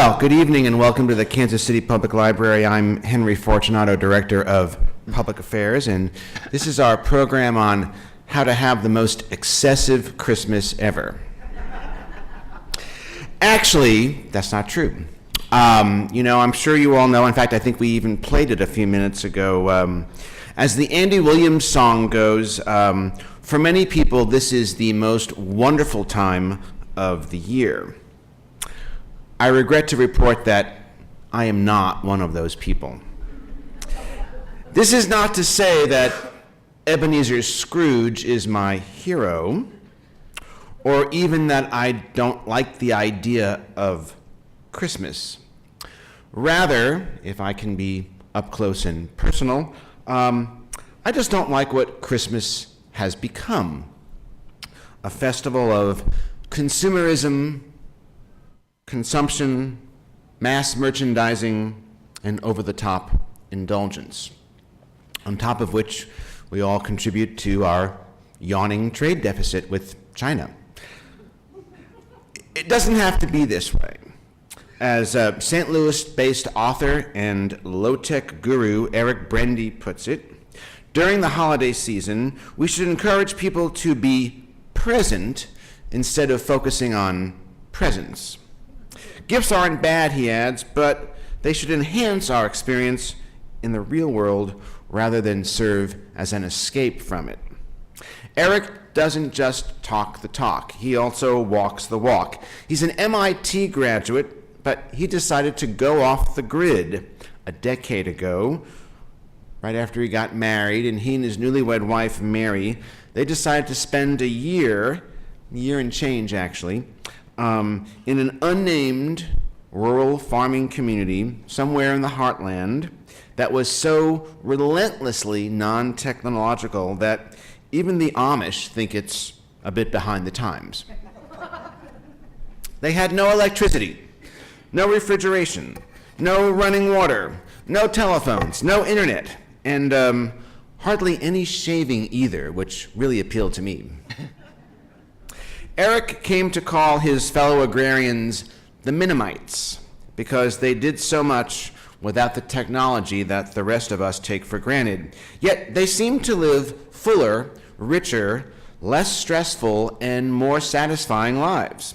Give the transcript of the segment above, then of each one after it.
Well, good evening and welcome to the Kansas City Public Library. I'm Henry Fortunato, Director of Public Affairs, and this is our program on how to have the most excessive Christmas ever. Actually, that's not true. I'm sure you all know, in fact, I think we even played it a few minutes ago. As the Andy Williams song goes, for many people, this is the most wonderful time of the year. I regret to report that I am not one of those people. This is not to say that Ebenezer Scrooge is my hero, or even that I don't like the idea of Christmas. Rather, if I can be up close and personal, I just don't like what Christmas has become. A festival of consumerism, consumption, mass merchandising, and over-the-top indulgence, on top of which we all contribute to our yawning trade deficit with China. It doesn't have to be this way. As St. Louis-based author and low-tech guru Eric Brende puts it, during the holiday season, we should encourage people to be present instead of focusing on presents. Gifts aren't bad, he adds, but they should enhance our experience in the real world rather than serve as an escape from it. Eric doesn't just talk the talk, he also walks the walk. He's an MIT graduate, but he decided to go off the grid a decade ago, right after he got married, and he and his newlywed wife, Mary, they decided to spend a year and change actually, in an unnamed rural farming community somewhere in the heartland that was so relentlessly non-technological that even the Amish think it's a bit behind the times. They had no electricity, no refrigeration, no running water, no telephones, no internet, and hardly any shaving either, which really appealed to me. Eric came to call his fellow agrarians the Mennonites because they did so much without the technology that the rest of us take for granted. Yet they seemed to live fuller, richer, less stressful, and more satisfying lives.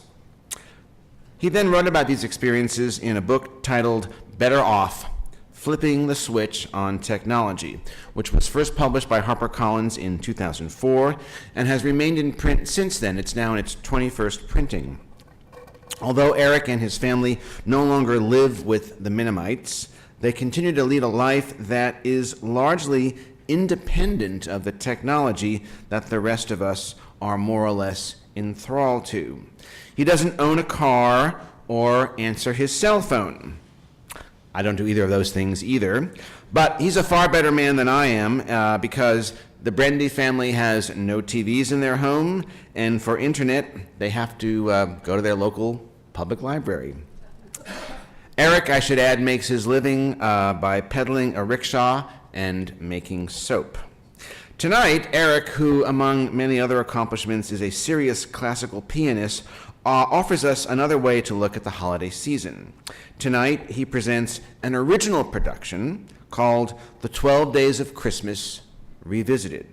He then wrote about these experiences in a book titled Better Off: Flipping the Switch on Technology, which was first published by HarperCollins in 2004 and has remained in print since then. It's now in its 21st printing. Although Eric and his family no longer live with the Mennonites, they continue to lead a life that is largely independent of the technology that the rest of us are more or less enthralled to. He doesn't own a car or answer his cell phone. I don't do either of those things either, but he's a far better man than I am because the Brende family has no TVs in their home, and for internet, they have to go to their local public library. Eric, I should add, makes his living by peddling a rickshaw and making soap. Tonight, Eric, who among many other accomplishments is a serious classical pianist, offers us another way to look at the holiday season. Tonight, he presents an original production called The 12 Days of Christmas Revisited,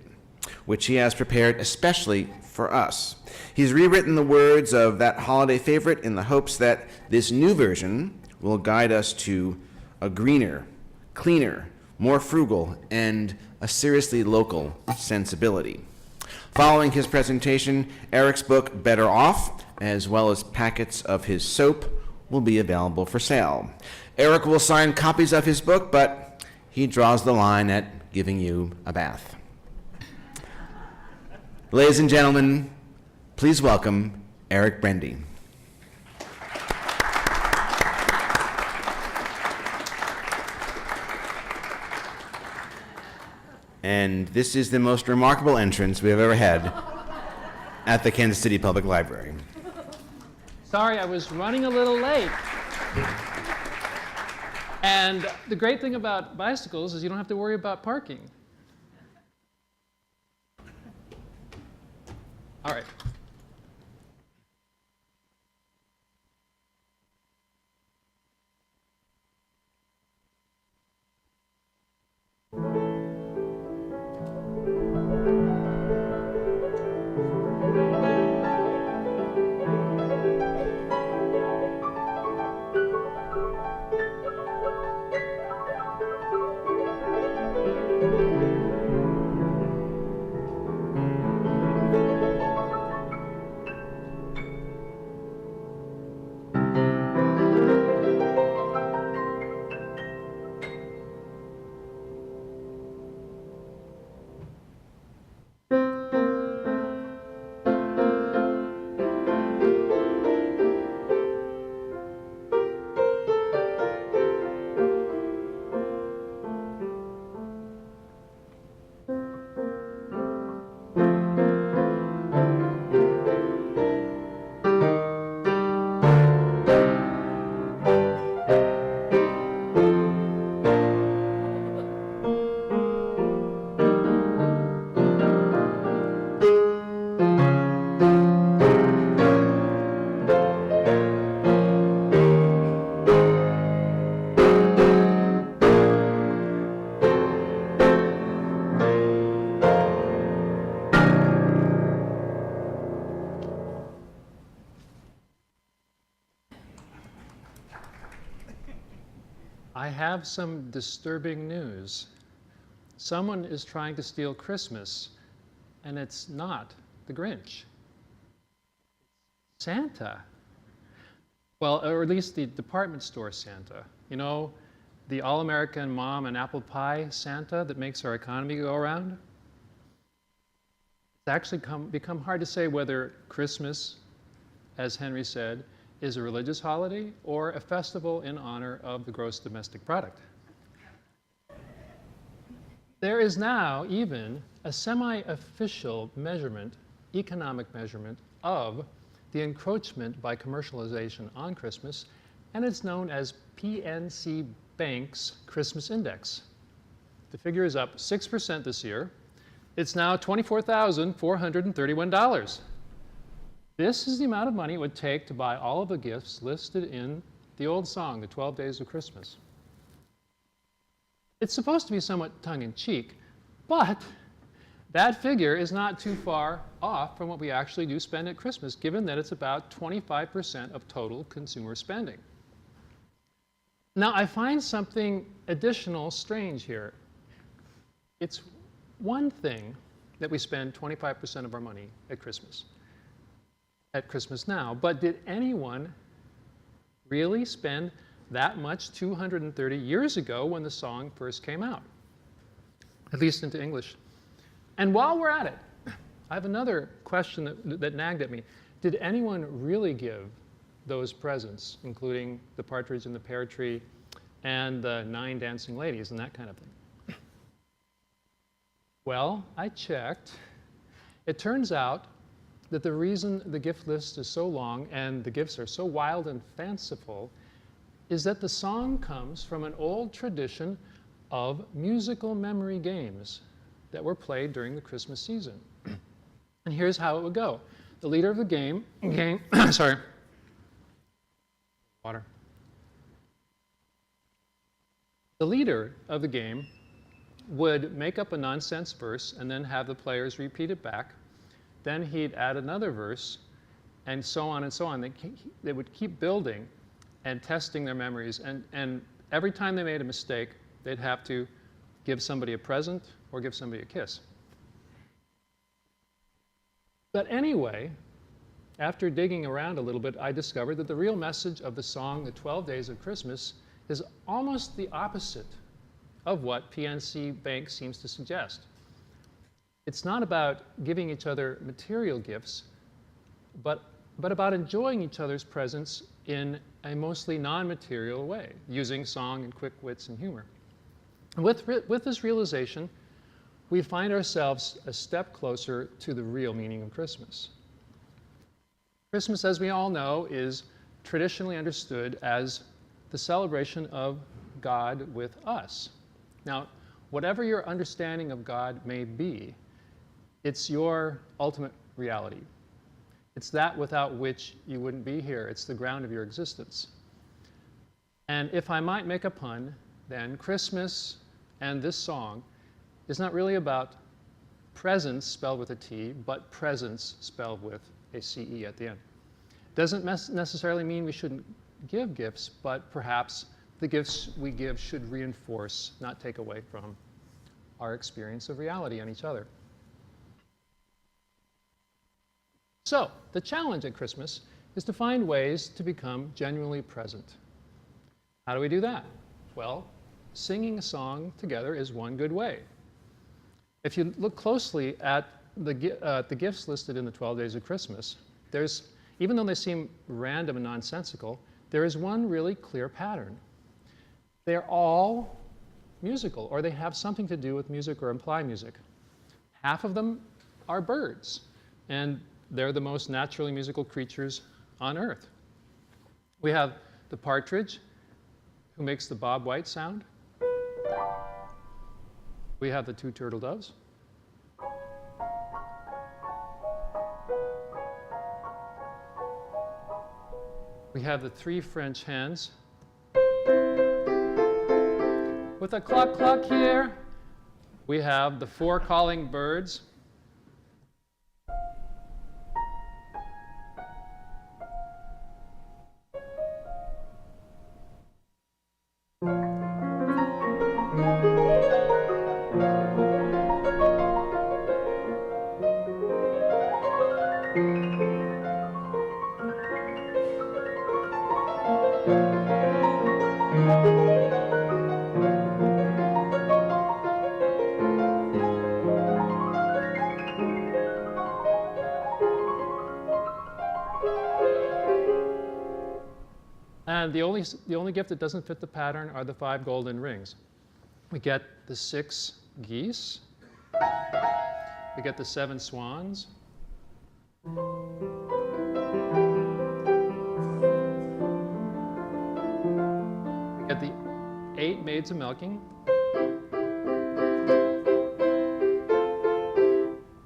which he has prepared especially for us. He's rewritten the words of that holiday favorite in the hopes that this new version will guide us to a greener, cleaner, more frugal, and a seriously local sensibility. Following his presentation, Eric's book, Better Off, as well as packets of his soap, will be available for sale. Eric will sign copies of his book, but he draws the line at giving you a bath. Ladies and gentlemen, please welcome Eric Brende. And this is the most remarkable entrance we have ever had at the Kansas City Public Library. Sorry, I was running a little late. And the great thing about bicycles is you don't have to worry about parking. All right. I have some disturbing news. Someone is trying to steal Christmas, and it's not the Grinch. Santa. Well, or at least the department store Santa. You know, the all-American mom and apple pie Santa that makes our economy go around? It's actually become hard to say whether Christmas, as Henry said, is a religious holiday or a festival in honor of the gross domestic product. There is now even a semi-official measurement, economic measurement, of the encroachment by commercialization on Christmas, and it's known as PNC Bank's Christmas Index. The figure is up 6% this year. It's now $24,431. This is the amount of money it would take to buy all of the gifts listed in the old song, The 12 Days of Christmas. It's supposed to be somewhat tongue-in-cheek, but that figure is not too far off from what we actually do spend at Christmas, given that it's about 25% of total consumer spending. Now, I find something additional strange here. It's one thing that we spend 25% of our money at Christmas now, but did anyone really spend that much 230 years ago when the song first came out, at least into English? And while we're at it, I have another question that nagged at me. Did anyone really give those presents, including the partridge in the pear tree and the 9 dancing ladies and that kind of thing? Well, I checked. It turns out that the reason the gift list is so long and the gifts are so wild and fanciful is that the song comes from an old tradition of musical memory games that were played during the Christmas season. And here's how it would go. The leader of the game, sorry, water. The leader of the game would make up a nonsense verse and then have the players repeat it back. Then he'd add another verse, and so on and so on. They would keep building and testing their memories, and every time they made a mistake, they'd have to give somebody a present or give somebody a kiss. But anyway, after digging around a little bit, I discovered that the real message of the song, The 12 Days of Christmas, is almost the opposite of what PNC Bank seems to suggest. It's not about giving each other material gifts, but about enjoying each other's presence in a mostly non-material way, using song and quick wits and humor. And with this realization, we find ourselves a step closer to the real meaning of Christmas. Christmas, as we all know, is traditionally understood as the celebration of God with us. Now, whatever your understanding of God may be, it's your ultimate reality. It's that without which you wouldn't be here. It's the ground of your existence. And if I might make a pun, then Christmas and this song is not really about presents spelled with a T, but presence spelled with a C-E at the end. Doesn't necessarily mean we shouldn't give gifts, but perhaps the gifts we give should reinforce, not take away from, our experience of reality on each other. So, the challenge at Christmas is to find ways to become genuinely present. How do we do that? Well, singing a song together is one good way. If you look closely at the gifts listed in the 12 Days of Christmas, even though they seem random and nonsensical, there is one really clear pattern. They're all musical, or they have something to do with music or imply music. Half of them are birds, and they're the most naturally musical creatures on earth. We have the partridge, who makes the bob white sound. We have the 2 turtle doves. We have the 3 French hens. With a cluck cluck here, we have the 4 calling birds. only gift that doesn't fit the pattern are the 5 golden rings. We get the 6 geese. We get the 7 swans. We get the 8 maids a milking.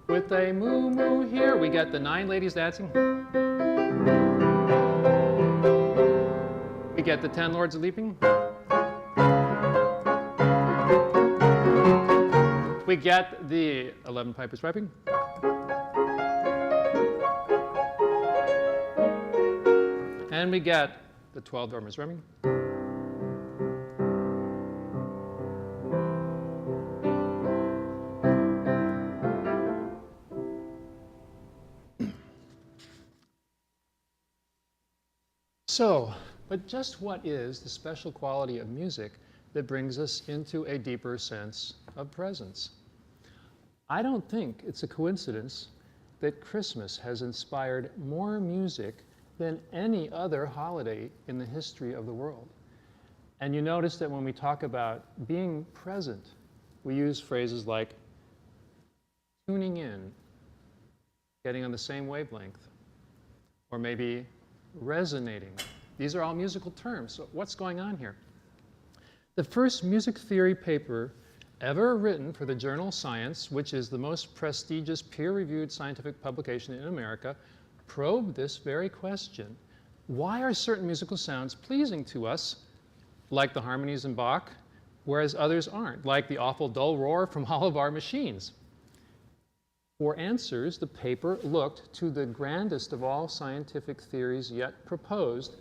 With a moo moo here, we get the 9 ladies dancing. We get the 10 lords a leaping. We get the 11 pipers piping. And we get the 12 drummers drumming. So, but just what is the special quality of music that brings us into a deeper sense of presence? I don't think it's a coincidence that Christmas has inspired more music than any other holiday in the history of the world. And you notice that when we talk about being present, we use phrases like tuning in, getting on the same wavelength, or maybe resonating. These are all musical terms. So what's going on here? The first music theory paper ever written for the journal Science, which is the most prestigious peer-reviewed scientific publication in America, probed this very question. Why are certain musical sounds pleasing to us, like the harmonies in Bach, whereas others aren't, like the awful dull roar from all of our machines? For answers, the paper looked to the grandest of all scientific theories yet proposed.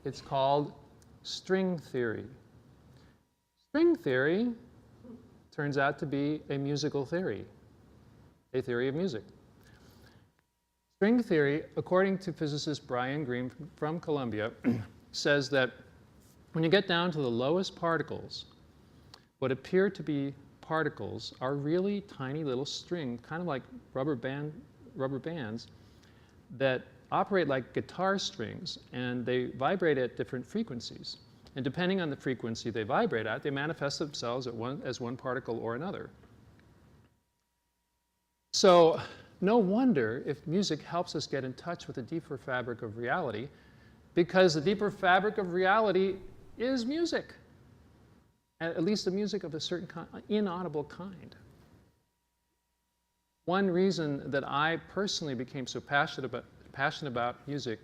It's called string theory. String theory turns out to be a musical theory, a theory of music. String theory, according to physicist Brian Greene from Columbia, says that when you get down to the lowest particles, what appear to be particles are really tiny little strings, kind of like rubber bands, that operate like guitar strings, and they vibrate at different frequencies. And depending on the frequency they vibrate at, they manifest themselves as one particle or another. So no wonder if music helps us get in touch with the deeper fabric of reality, because the deeper fabric of reality is music. At least the music of a certain inaudible kind. One reason that I personally became so passionate about music,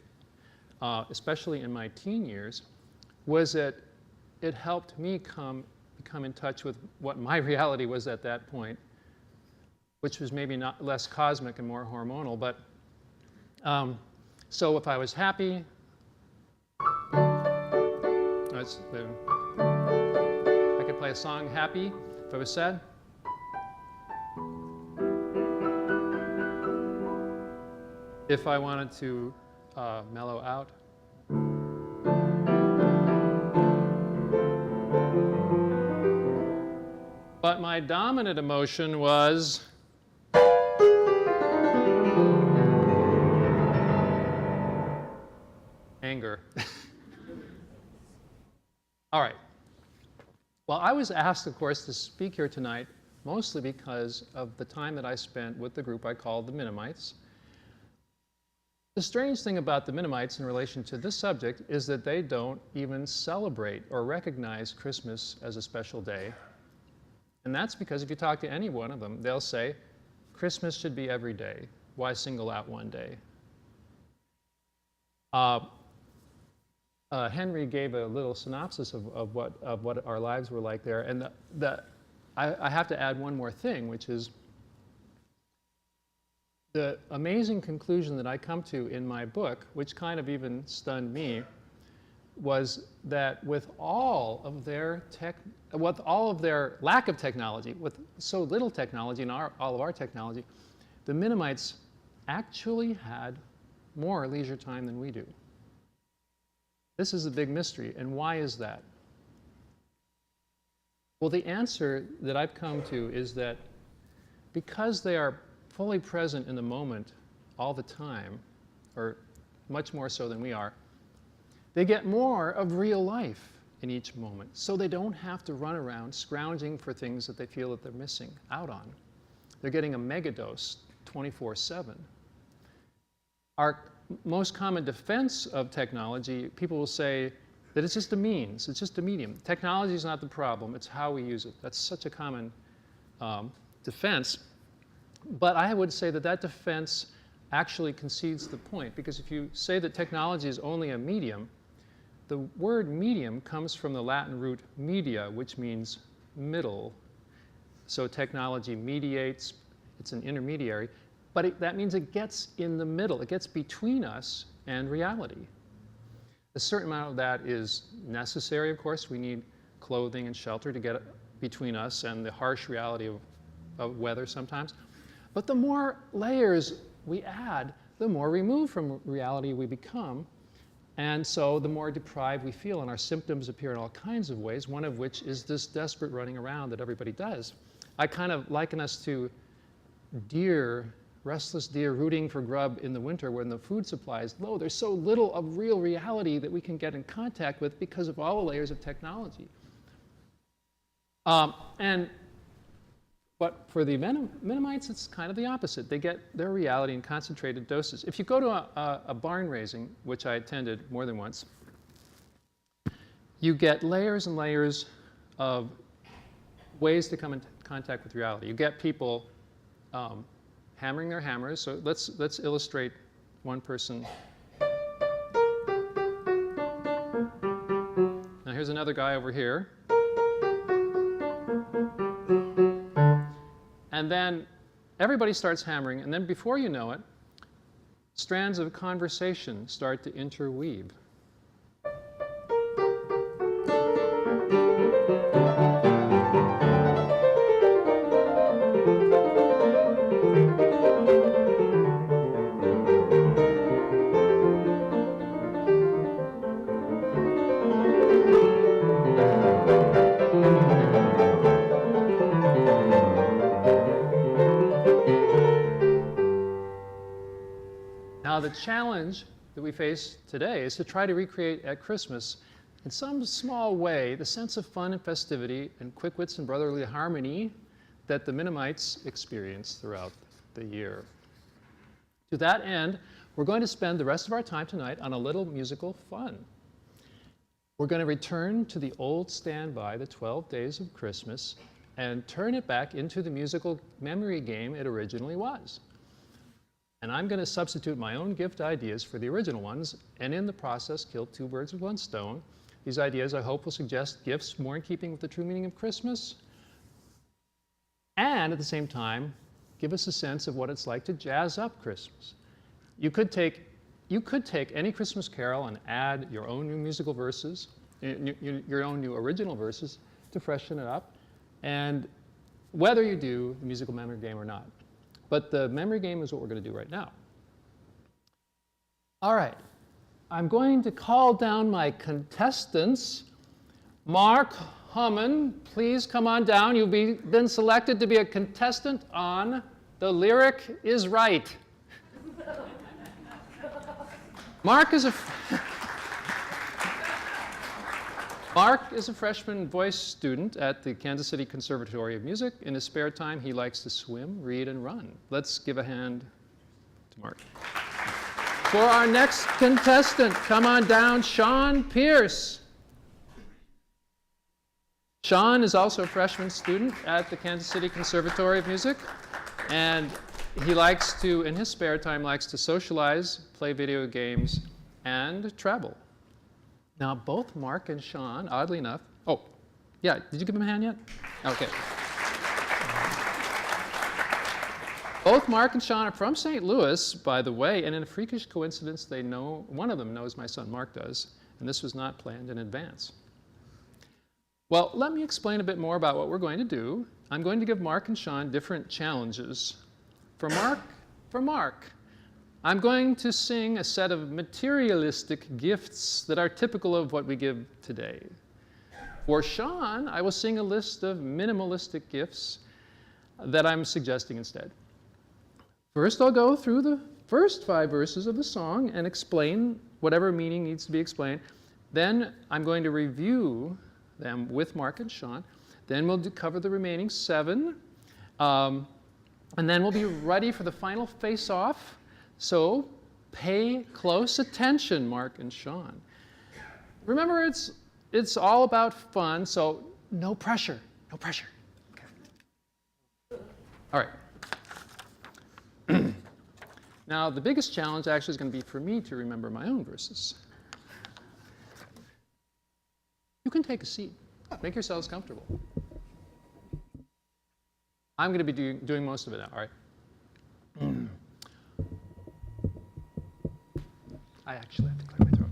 especially in my teen years, was that it helped me become in touch with what my reality was at that point, which was maybe not less cosmic and more hormonal. But so if I was happy, I could play a song happy. If I was sad, if I wanted to mellow out, but my dominant emotion was anger. All right. Well, I was asked, of course, to speak here tonight mostly because of the time that I spent with the group I called the Mennonites. The strange thing about the Mennonites in relation to this subject is that they don't even celebrate or recognize Christmas as a special day. And that's because if you talk to any one of them, they'll say, Christmas should be every day. Why single out one day? Henry gave a little synopsis of what our lives were like there. And I have to add one more thing, which is the amazing conclusion that I come to in my book, which kind of even stunned me, was that with all of their lack of technology, with so little technology and all of our technology, the Mennonites actually had more leisure time than we do. This is a big mystery, and why is that? Well, the answer that I've come to is that because they are fully present in the moment all the time, or much more so than we are, They get more of real life in each moment, so they don't have to run around scrounging for things that they feel that they're missing out on. They're getting a megadose 24/7. Our most common defense of technology, people will say that it's just a means, it's just a medium. Technology is not the problem, it's how we use it. That's such a common defense. But I would say that that defense actually concedes the point, because if you say that technology is only a medium, the word medium comes from the Latin root media, which means middle. So technology mediates, it's an intermediary, but that means it gets in the middle, it gets between us and reality. A certain amount of that is necessary, of course. We need clothing and shelter to get between us and the harsh reality of weather sometimes. But the more layers we add, the more removed from reality we become. And so the more deprived we feel, and our symptoms appear in all kinds of ways, one of which is this desperate running around that everybody does. I kind of liken us to deer, restless deer rooting for grub in the winter when the food supply is low. There's so little of real reality that we can get in contact with because of all the layers of technology. But for the Mennonites, it's kind of the opposite. They get their reality in concentrated doses. If you go to a barn raising, which I attended more than once, you get layers and layers of ways to come in contact with reality. You get people hammering their hammers. So let's illustrate one person. Now here's another guy over here. And then everybody starts hammering, and then before you know it, strands of conversation start to interweave. Now, the challenge that we face today is to try to recreate at Christmas, in some small way, the sense of fun and festivity and quick wits and brotherly harmony that the Mennonites experienced throughout the year. To that end, we're going to spend the rest of our time tonight on a little musical fun. We're going to return to the old standby, the 12 Days of Christmas, and turn it back into the musical memory game it originally was. And I'm going to substitute my own gift ideas for the original ones, and in the process, kill two birds with one stone. These ideas, I hope, will suggest gifts more in keeping with the true meaning of Christmas, and at the same time, give us a sense of what it's like to jazz up Christmas. You could take any Christmas carol and add your own new musical verses, your own new original verses to freshen it up, and whether you do the musical memory game or not. But the memory game is what we're going to do right now. All right. I'm going to call down my contestants. Mark Humman, please come on down. You've been selected to be a contestant on The Lyric is Right. Mark is a freshman voice student at the Kansas City Conservatory of Music. In his spare time, he likes to swim, read, and run. Let's give a hand to Mark. For our next contestant, come on down, Sean Pierce. Sean is also a freshman student at the Kansas City Conservatory of Music, and he likes to, in his spare time, likes to socialize, play video games, and travel. Now, both Mark and Sean, oddly enough, oh, yeah, did you give him a hand yet? Okay. Both Mark and Sean are from St. Louis, by the way, and in a freakish coincidence, they know, one of them knows my son Mark does, and this was not planned in advance. Well, let me explain a bit more about what we're going to do. I'm going to give Mark and Sean different challenges. For Mark, I'm going to sing a set of materialistic gifts that are typical of what we give today. For Sean, I will sing a list of minimalistic gifts that I'm suggesting instead. First, I'll go through the first 5 verses of the song and explain whatever meaning needs to be explained. Then I'm going to review them with Mark and Sean. Then we'll cover the remaining 7. And then we'll be ready for the final face-off. So pay close attention, Mark and Sean. Remember, it's all about fun, so no pressure, no pressure. Okay. All right. Now, the biggest challenge actually is going to be for me to remember my own verses. You can take a seat. Make yourselves comfortable. I'm going to be doing most of it now, all right? I actually have to clear my throat.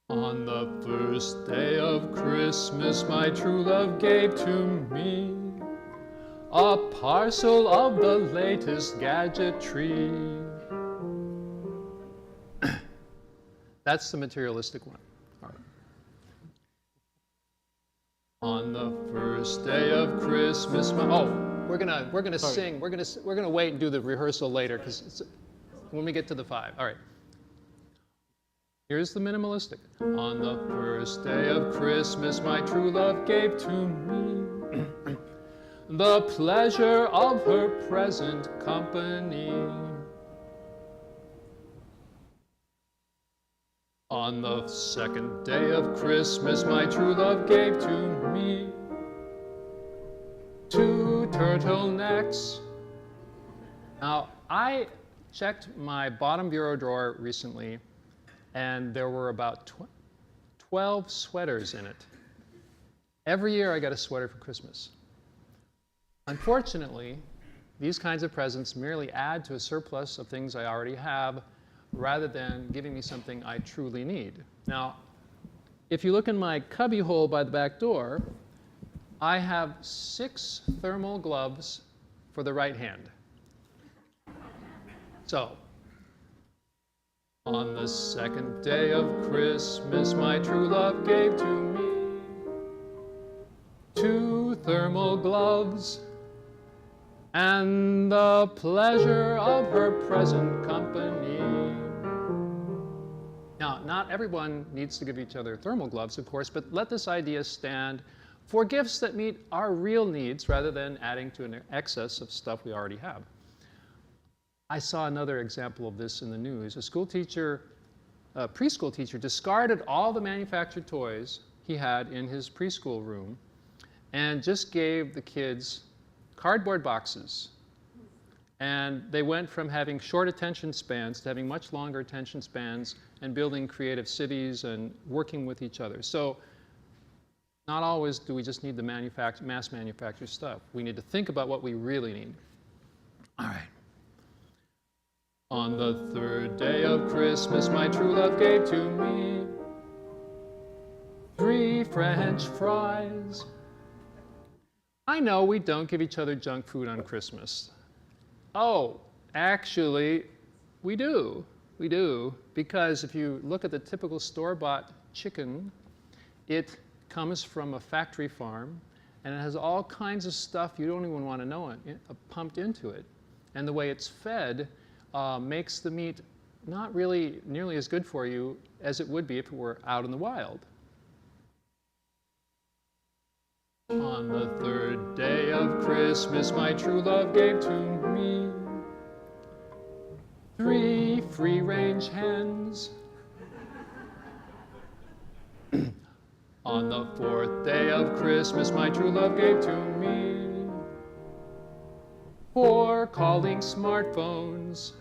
On the first day of Christmas, my true love gave to me a parcel of the latest gadgetry. That's the materialistic one. All right. On the first day of Christmas, we're gonna sing. We're gonna wait and do the rehearsal later because when we get to the 5. All right. Here's the minimalistic. On the first day of Christmas, my true love gave to me the pleasure of her present company. On the second day of Christmas, my true love gave to me 2 turtlenecks. Now, I checked my bottom bureau drawer recently, and there were about 12 sweaters in it. Every year I got a sweater for Christmas. Unfortunately, these kinds of presents merely add to a surplus of things I already have rather than giving me something I truly need. Now, if you look in my cubby hole by the back door, I have 6 thermal gloves for the right hand. So, on the second day of Christmas, my true love gave to me 2 thermal gloves and the pleasure of her present company. Now, not everyone needs to give each other thermal gloves, of course, but let this idea stand for gifts that meet our real needs rather than adding to an excess of stuff we already have. I saw another example of this in the news. A preschool teacher discarded all the manufactured toys he had in his preschool room and just gave the kids cardboard boxes. And they went from having short attention spans to having much longer attention spans and building creative cities and working with each other. So not always do we just need the mass manufactured stuff. We need to think about what we really need. All right. On the third day of Christmas, my true love gave to me 3 French fries. I know we don't give each other junk food on Christmas. Oh, actually, we do. We do, because if you look at the typical store-bought chicken, it comes from a factory farm, and it has all kinds of stuff you don't even want to know pumped into it. And the way it's fed makes the meat not really nearly as good for you as it would be if it were out in the wild. On the third day of Christmas, my true love gave to me 3 free-range hens. On the 4th day of Christmas, my true love gave to me 4 calling smartphones.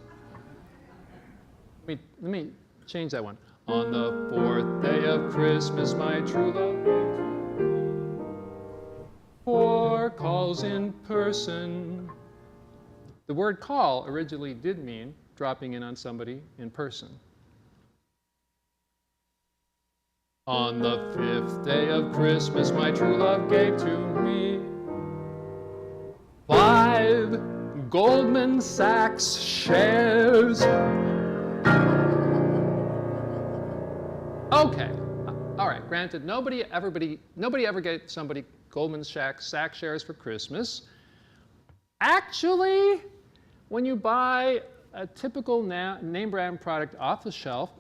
Let me change that one. On the 4th day of Christmas, my true love gave to me 4 calls in person. The word call originally did mean dropping in on somebody in person. On the 5th day of Christmas, my true love gave to me 5 Goldman Sachs shares. Okay, all right, granted, nobody ever gave somebody Goldman Sachs shares for Christmas, Actually, when you buy a typical name brand product off the shelf,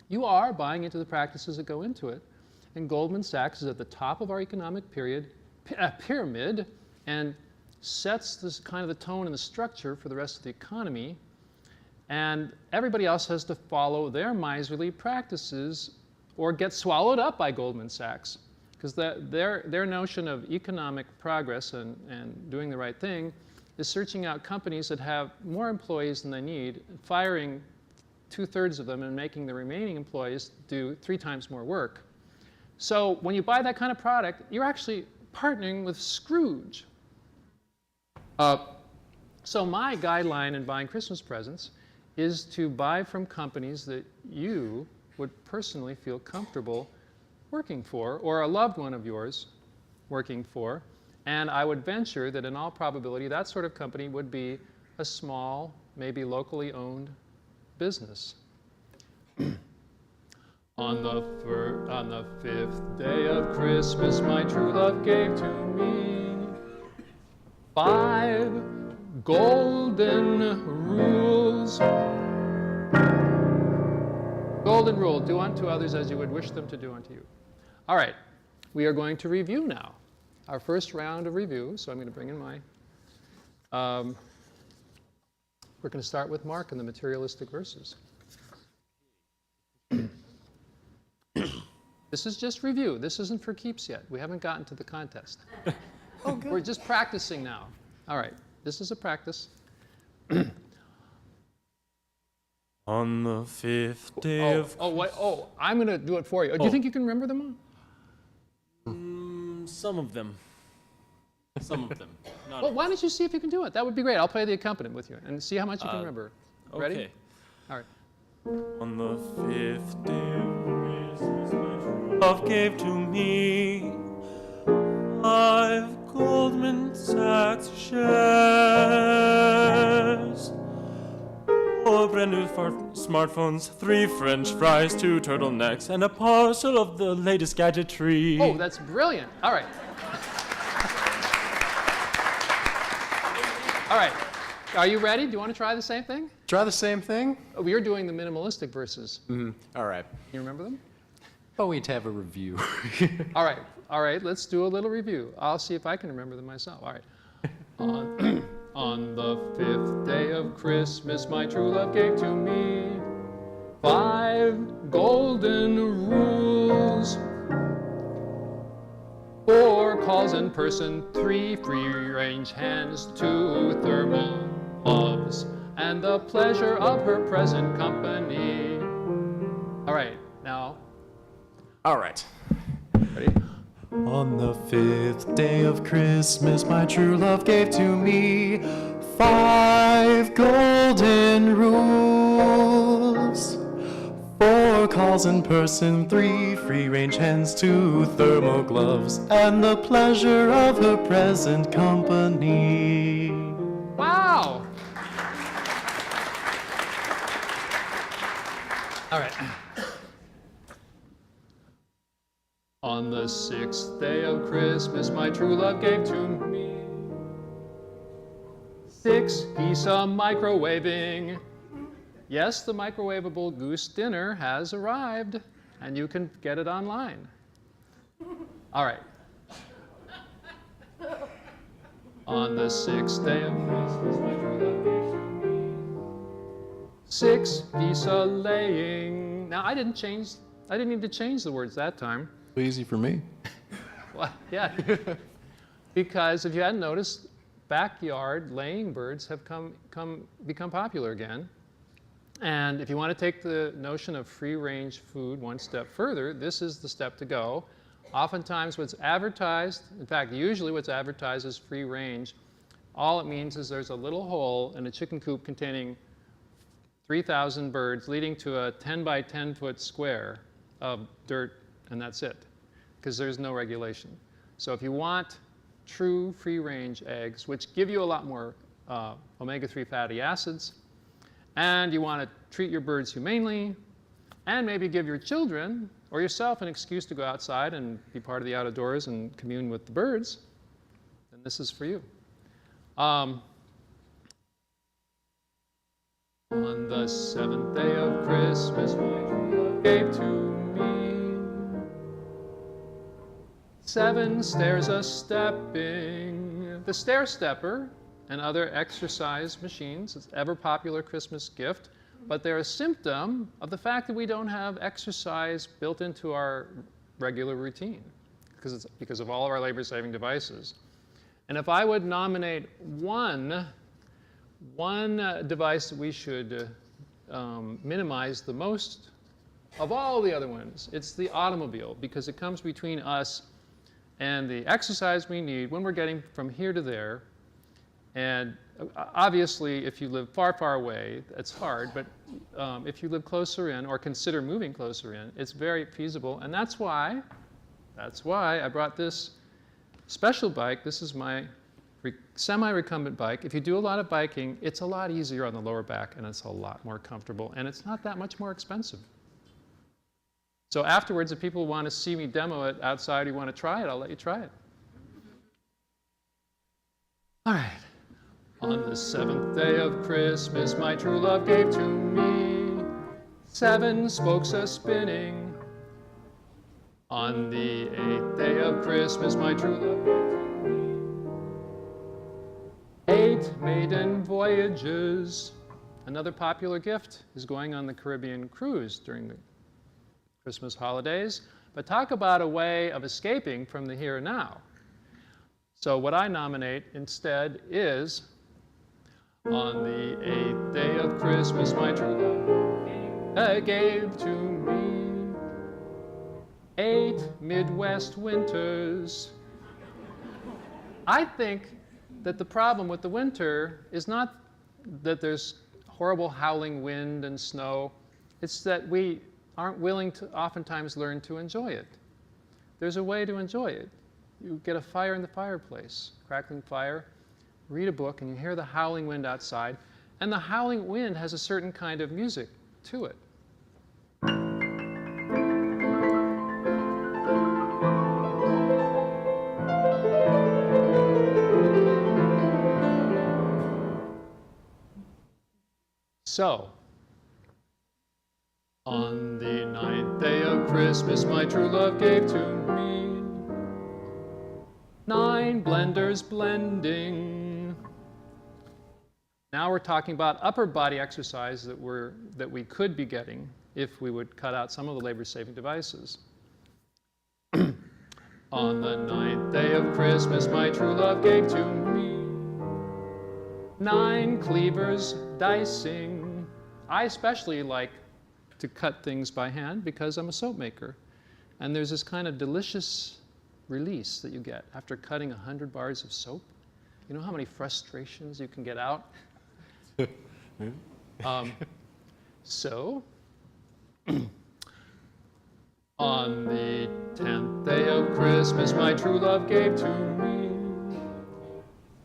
you are buying into the practices that go into it. And Goldman Sachs is at the top of our economic pyramid and sets this kind of the tone and the structure for the rest of the economy. And everybody else has to follow their miserly practices or get swallowed up by Goldman Sachs. Because their notion of economic progress and doing the right thing is searching out companies that have more employees than they need, firing 2/3 of them and making the remaining employees do 3 times more work. So when you buy that kind of product, you're actually partnering with Scrooge. So my guideline in buying Christmas presents is to buy from companies that you would personally feel comfortable working for, or a loved one of yours working for. And I would venture that in all probability, that sort of company would be a small, maybe locally owned business. On the 5th day of Christmas, my true love gave to me 5 golden rules. Golden rule, do unto others as you would wish them to do unto you. All right, we are going to review now. Our first round of review, so I'm going to bring in my... we're going to start with Mark and the materialistic verses. This is just review. This isn't for keeps yet. We haven't gotten to the contest. Oh, good. We're just practicing now. All right, this is a practice. On the 5th day of... Oh, I'm going to do it for you. Do you think you can remember them all? Some of them. Some of them. Not Well, why don't you see if you can do it? That would be great. I'll play the accompaniment with you and see how much you can remember. Ready? Okay. All right. On the 5th day of Christmas, my true love gave to me 5 Goldman Sachs shares, 4 brand new smartphones, 3 French fries, 2 turtlenecks, and a parcel of the latest gadgetry. Oh, that's brilliant. All right. All right. Are you ready? Do you want to try the same thing? Try the same thing? We are doing the minimalistic verses. All right. You remember them? But we'd have a review. All right. All right. Let's do a little review. I'll see if I can remember them myself. All right. On the 5th day of Christmas, my true love gave to me 5 golden rules. 4 calls in person, 3 free-range hands, 2 thermal gloves, and the pleasure of her present company. All right, now. All right. Ready? On the 5th day of Christmas, my true love gave to me 5 golden rules. 4 calls in person, 3 free-range hens, 2 thermal gloves, and the pleasure of her present company. Wow! All right. On the 6th day of Christmas, my true love gave to me 6 geese a microwaving. Yes, the microwavable goose dinner has arrived, and you can get it online. All right. On the 6th day of Christmas, my true love gave to me 6 geese a laying. Now, I didn't need to change the words that time. Easy for me. Well, yeah. Because if you hadn't noticed, backyard laying birds have become popular again. And if you want to take the notion of free-range food one step further, this is the step to go. Oftentimes what's advertised, in fact, usually what's advertised as free-range, all it means is there's a little hole in a chicken coop containing 3,000 birds leading to a 10 by 10 foot square of dirt, and that's it, because there's no regulation. So if you want true free-range eggs, which give you a lot more omega-3 fatty acids, and you want to treat your birds humanely, and maybe give your children or yourself an excuse to go outside and be part of the outdoors and commune with the birds, then this is for you. On the seventh day of Christmas, my true love gave to me 7 stairs a-stepping. The stair stepper and other exercise machines, it's an ever popular Christmas gift, but they're a symptom of the fact that we don't have exercise built into our regular routine because of all of our labor-saving devices. And if I would nominate one device that we should minimize the most of all the other ones, it's the automobile, because it comes between us and the exercise we need when we're getting from here to there. And obviously, if you live far, far away, it's hard, but if you live closer in or consider moving closer in, it's very feasible. And that's why I brought this special bike. This is my semi-recumbent bike. If you do a lot of biking, it's a lot easier on the lower back, and it's a lot more comfortable, and it's not that much more expensive. So afterwards, if people want to see me demo it outside, you want to try it, I'll let you try it. All right. On the 7th day of Christmas, my true love gave to me 7 spokes a-spinning. On the 8th day of Christmas, my true love gave to me 8 maiden voyages. Another popular gift is going on the Caribbean cruise during the Christmas holidays. But talk about a way of escaping from the here and now. So what I nominate instead is, on the 8th day of Christmas, my true love gave to me 8 Midwest winters. I think that the problem with the winter is not that there's horrible howling wind and snow. It's that we aren't willing to oftentimes learn to enjoy it. There's a way to enjoy it. You get a fire in the fireplace, crackling fire, read a book, and you hear the howling wind outside. And the howling wind has a certain kind of music to it. So, on the 9th day of Christmas, my true love gave to me 9 blenders blending. Now we're talking about upper body exercise that we could be getting if we would cut out some of the labor-saving devices. On the 9th day of Christmas, my true love gave to me 9 cleavers dicing. I especially like to cut things by hand because I'm a soap maker. And there's this kind of delicious release that you get after cutting 100 bars of soap. You know how many frustrations you can get out? So, on the 10th day of Christmas, my true love gave to me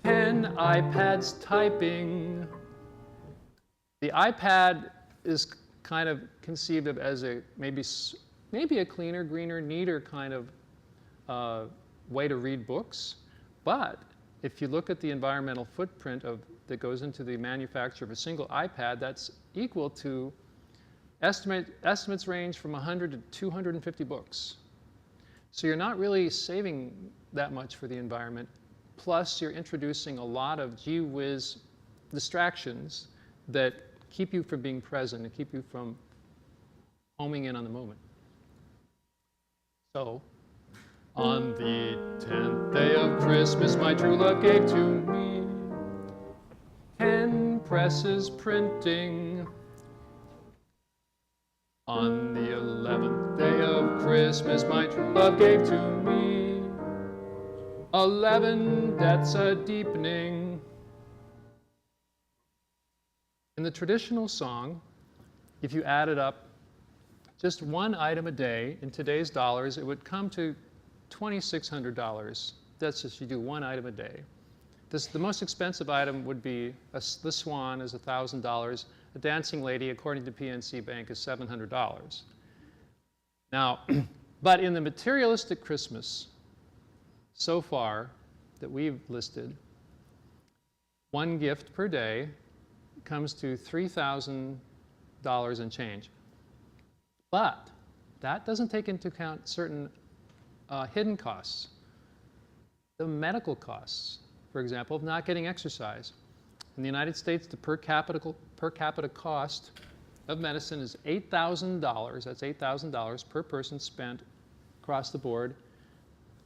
10 iPads typing. The iPad is kind of conceived of as a maybe a cleaner, greener, neater kind of way to read books. But if you look at the environmental footprint that goes into the manufacture of a single iPad, that's equal to estimates range from 100 to 250 books. So you're not really saving that much for the environment. Plus, you're introducing a lot of gee whiz distractions that keep you from being present and keep you from homing in on the moment. So, on the 10th day of Christmas, my true love gave to me 10 presses printing. On the 11th day of Christmas, my true love gave to me 11 debts a deepening. In the traditional song, if you added up just one item a day in today's dollars, it would come to $2,600. That's if you do one item a day. The most expensive item would be the swan is $1,000. A dancing lady, according to PNC Bank, is $700. Now, but in the materialistic Christmas so far that we've listed, one gift per day comes to $3,000 and change. But that doesn't take into account certain hidden costs. The medical costs, for example, of not getting exercise. In the United States, the per capita cost of medicine is $8,000. That's $8,000 per person spent across the board.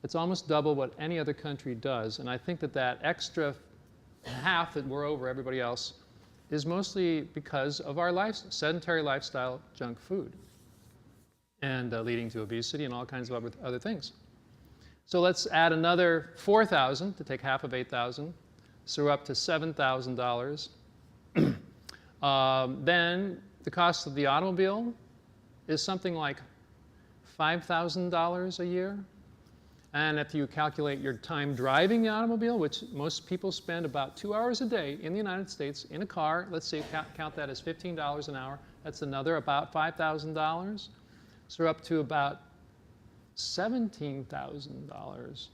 It's almost double what any other country does. And I think that that extra half that we're over everybody else is mostly because of our sedentary lifestyle, junk food, and leading to obesity and all kinds of other things. So let's add another $4,000 to take half of $8,000. So we're up to $7,000. Then the cost of the automobile is something like $5,000 a year. And if you calculate your time driving the automobile, which most people spend about 2 hours a day in the United States in a car, let's say count that as $15 an hour, that's another about $5,000. So we're up to about $17,000.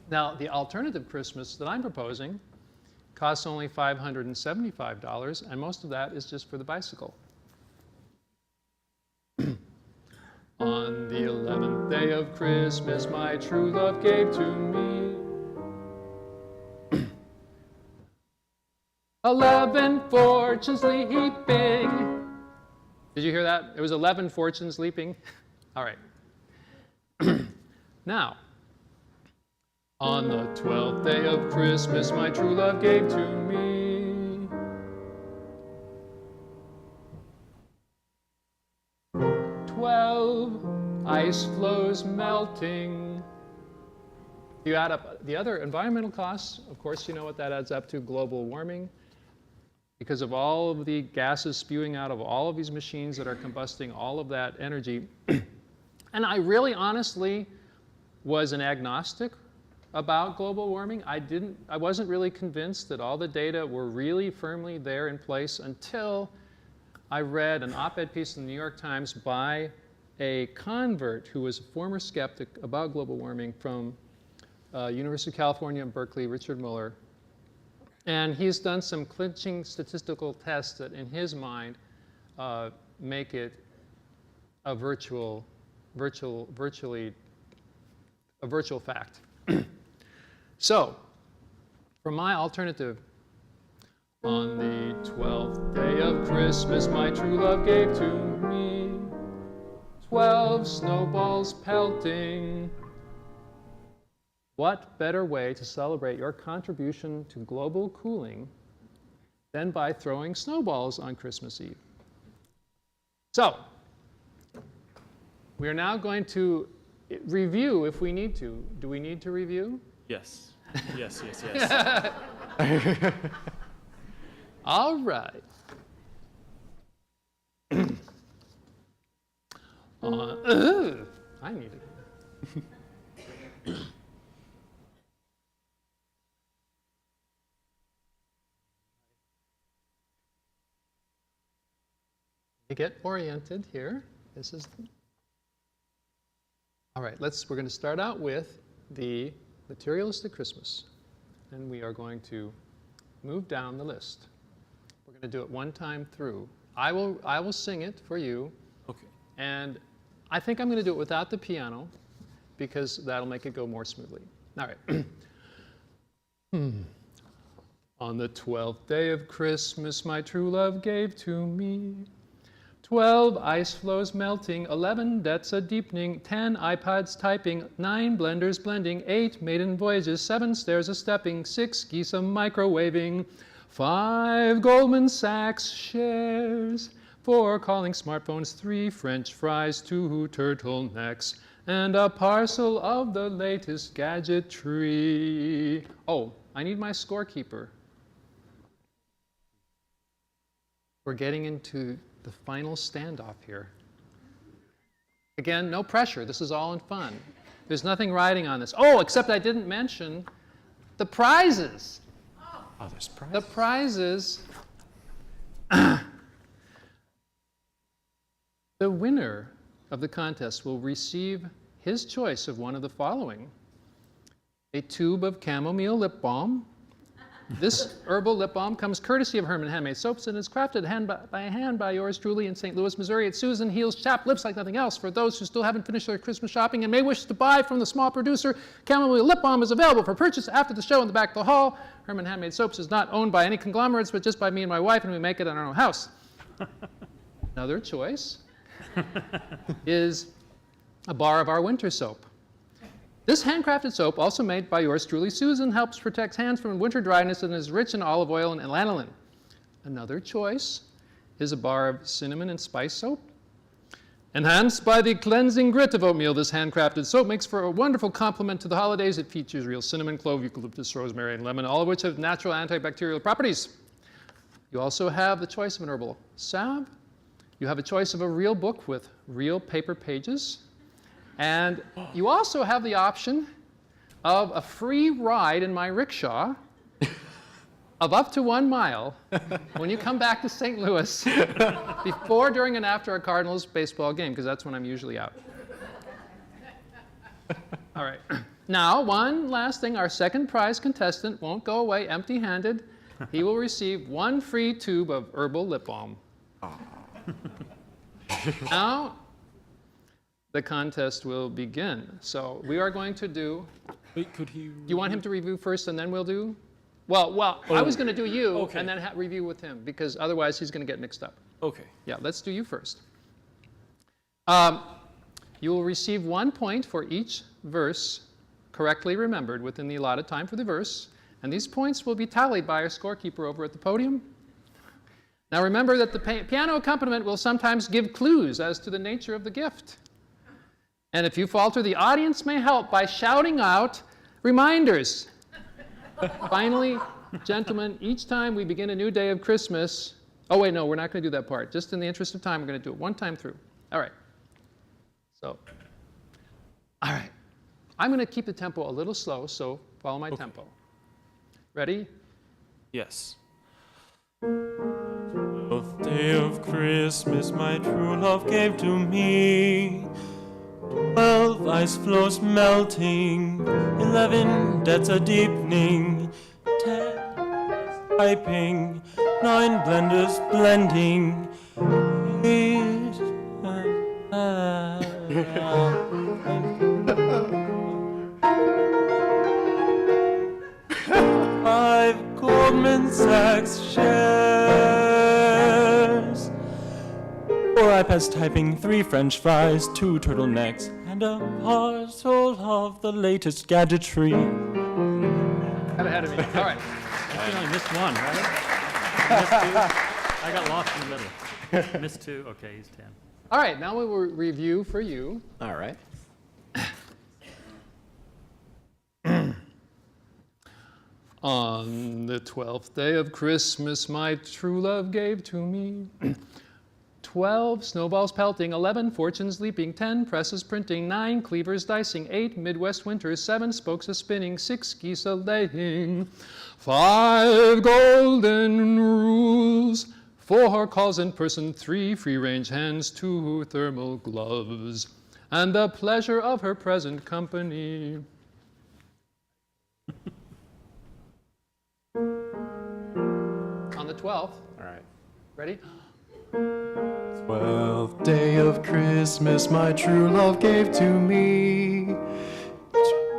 Now, the alternative Christmas that I'm proposing costs only $575, and most of that is just for the bicycle. On the 11th day of Christmas, my true love gave to me 11 fortunes leaping. Did you hear that? It was 11 fortunes leaping. All right. Now, on the 12th day of Christmas, my true love gave to me 12 ice floes melting. You add up the other environmental costs, of course, you know what that adds up to, global warming. Because of all of the gases spewing out of all of these machines that are combusting all of that energy. And I really honestly was an agnostic about global warming. I wasn't really convinced that all the data were really firmly there in place until I read an op-ed piece in the New York Times by a convert who was a former skeptic about global warming from University of California in Berkeley, Richard Muller. And he's done some clinching statistical tests that, in his mind, make it a virtual fact. So, for my alternative, on the 12th day of Christmas, my true love gave to me 12 snowballs pelting. What better way to celebrate your contribution to global cooling than by throwing snowballs on Christmas Eve? So, we are now going to review if we need to. Do we need to review? Yes. Yes, yes, yes. All right. I need it. You get oriented here. This is. All right. We're going to start out with the materialistic Christmas, and we are going to move down the list. We're going to do it one time through. I will sing it for you. Okay. And I think I'm going to do it without the piano because that'll make it go more smoothly. All right. On the 12th day of Christmas, my true love gave to me 12 ice floes melting, 11 debts a deepening, 10 iPods typing, 9 blenders blending, 8 maiden voyages, 7 stairs a stepping, 6 geese a microwaving, 5 Goldman Sachs shares, 4 calling smartphones, 3 French fries, 2 turtlenecks, and a parcel of the latest gadgetry. Oh, I need my scorekeeper. We're getting into the final standoff here. Again, no pressure. This is all in fun. There's nothing riding on this. Oh, except I didn't mention the prizes. Oh, there's prizes. The prizes. The winner of the contest will receive his choice of one of the following. a tube of chamomile lip balm. This herbal lip balm comes courtesy of Herman Handmade Soaps and is crafted by hand by yours truly in St. Louis, Missouri. It's Susan Heel's chapped lips like nothing else. For those who still haven't finished their Christmas shopping and may wish to buy from the small producer, chamomile lip balm is available for purchase after the show in the back of the hall. Herman Handmade Soaps is not owned by any conglomerates, but just by me and my wife, and we make it in our own house. Another choice is a bar of our winter soap. This handcrafted soap, also made by yours truly, Susan, helps protect hands from winter dryness and is rich in olive oil and lanolin. Another choice is a bar of cinnamon and spice soap. Enhanced by the cleansing grit of oatmeal, this handcrafted soap makes for a wonderful complement to the holidays. It features real cinnamon, clove, eucalyptus, rosemary, and lemon, all of which have natural antibacterial properties. You also have the choice of an herbal salve. You have a choice of a real book with real paper pages. And you also have the option of a free ride in my rickshaw of up to 1 mile when you come back to St. Louis before, during, and after a Cardinals baseball game, because that's when I'm usually out. All right. Now, one last thing. Our second prize contestant won't go away empty-handed. He will receive 1 free tube of herbal lip balm. Now, the contest will begin. So we are going to do... Wait, could he... You want him to review first and then we'll do... Well, I was going to do you Okay. and then review with him, because otherwise he's going to get mixed up. Okay. Yeah, let's do you first. You will receive 1 point for each verse correctly remembered within the allotted time for the verse, and these points will be tallied by our scorekeeper over at the podium. Now remember that the piano accompaniment will sometimes give clues as to the nature of the gift. And if you falter, the audience may help by shouting out reminders. Finally, gentlemen, each time we begin a new day of Christmas... Oh, wait, no, we're not going to do that part. Just in the interest of time, we're going to do it 1 time through. All right. So, all right. I'm going to keep the tempo a little slow, so follow my tempo. Ready? Yes. 12th day of Christmas my true love gave to me. 12 ice floes melting, 11 deaths a deepening, 10 piping, 9 blenders blending, 8 5 Goldman Sachs shares, 4 iPads typing, 3 French fries, 2 turtlenecks, and a parcel of the latest gadgetry. Got ahead of me. All right. You only missed 1, right? You missed 2? I got lost in the middle. Missed 2. Okay, he's 10. All right, now we will review for you. All right. On the 12th day of Christmas, my true love gave to me 12 snowballs pelting, 11 fortunes leaping, 10 presses printing, 9 cleavers dicing, 8 Midwest winters, 7 spokes a spinning, 6 geese a laying, 5 golden rules, 4 calls in person, 3 free-range hands, 2 thermal gloves, and the pleasure of her present company. On the 12th. All right. Ready? 12th day of Christmas my true love gave to me.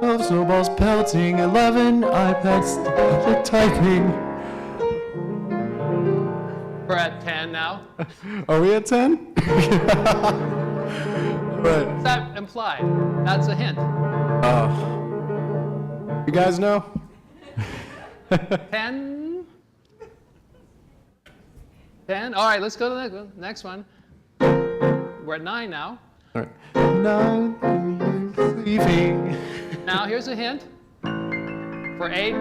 12 snowballs pelting, 11 iPads typing. We're at 10 now. Are we at 10? Right. What's that imply? That's a hint. You guys know? 10? 10? All right, let's go to the next one. We're at 9 now. All right. Now leaving. Now here's a hint. For 8.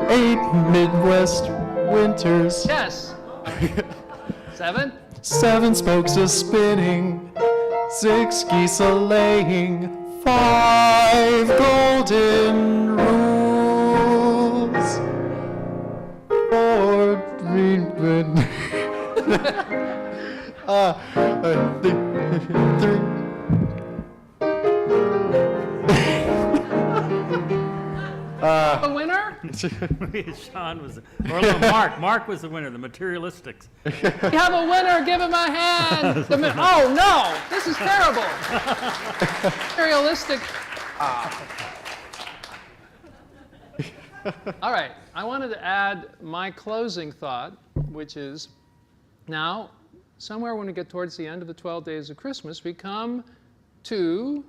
8 Midwest winters. Yes. 7. 7 spokes a spinning. 6 geese a laying. 5 golden rules. 4 green. 3. Sean was, or no, Mark was the winner, the materialistics. We have a winner, give him a hand. Oh no, this is terrible. Materialistic. All right, I wanted to add my closing thought, which is now, somewhere when we get towards the end of the 12 days of Christmas, we come to,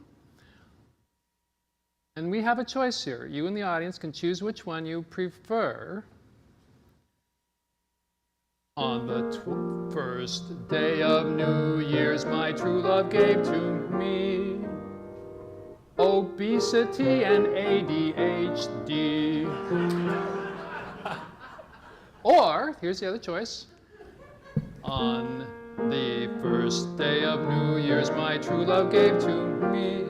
and we have a choice here. You in the audience can choose which one you prefer. On the first day of New Year's, my true love gave to me obesity and ADHD. Or, here's the other choice. On the first day of New Year's, my true love gave to me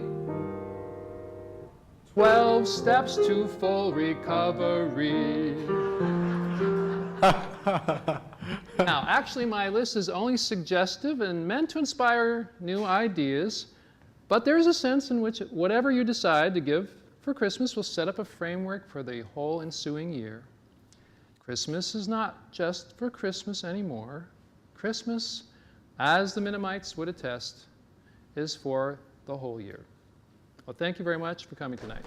12 steps to full recovery. Now, actually, my list is only suggestive and meant to inspire new ideas, but there's a sense in which whatever you decide to give for Christmas will set up a framework for the whole ensuing year. Christmas is not just for Christmas anymore. Christmas, as the Mennonites would attest, is for the whole year. Well, thank you very much for coming tonight.